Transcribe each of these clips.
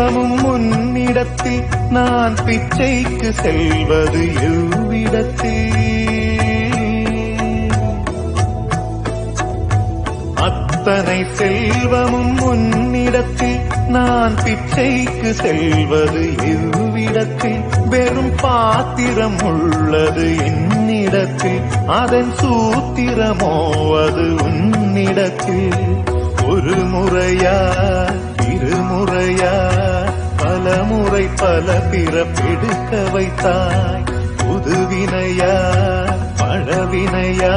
செல்வமும் உன்னிடத்தில் நான் பிச்சைக்கு செல்வது எவ்விடத்தில்? அத்தனை செல்வமும் உன்னிடத்தில் நான் பிச்சைக்கு செல்வது எவ்விடத்தில்? வெறும் பாத்திரம் உள்ளது என்னிடத்தில், அதன் சூத்திரமோ அது உன்னிடத்தில். ஒரு முறையா இருமுறையா பலமுறை பல பிறப்பெடுக்க வைத்தாய். புதுவினையா பழவினையா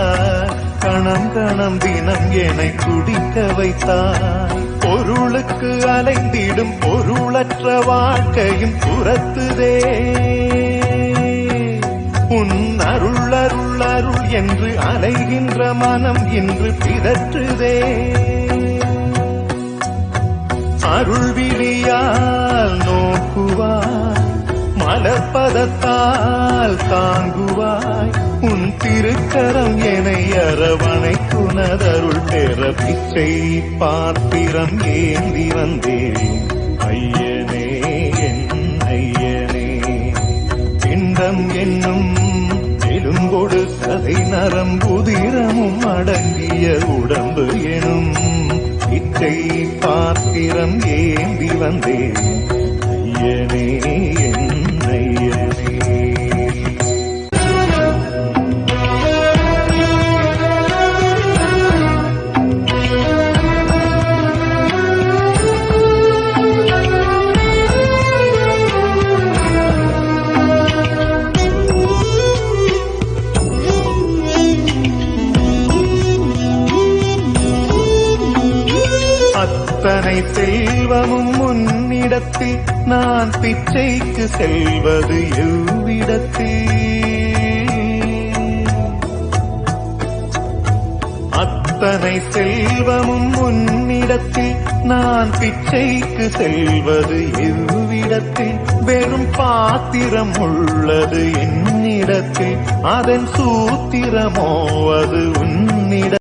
கணம் கணம் தினம் என்னை குடிக்க வைத்தாய். பொருளுக்கு அலைந்திடும் பொருளற்ற வாழ்க்கையும் துரத்துதே. உன் அருள் அருள் அருள் என்று அலைகின்ற மனம் இன்று பிதற்றுதே. அருள் விழியால் நோக்குவாய், மலர்பதத்தால் தாங்குவாய். உன் திருக்கரம் என்னை அரவணைக்குனதருள் பெற பிச்சை பாத்திரம் ஏந்தி வந்தேன். ஐயனே என் ஐயனே, பிண்டம் என்னும் எலும்பொடு சதை நரம்புதிரமும் அடங்கிய உடம்பு எனும் பிச்சை பாத்திரம் ஏந்தி வந்தேன். ஐயனே என் ஐயனே. அத்தனை செல்வமும் உன்னிடத்தில் நான் பிச்சைக்கு செல்வது எவ்விடத்தில்? அத்தனை செல்வமும் உன்னிடத்தில் நான் பிச்சைக்கு செல்வது எவ்விடத்தில்? வெறும் பாத்திரம் உள்ளது என்னிடத்தில், அதன் சூத்திரமோ அது உன்னிடத்தில்.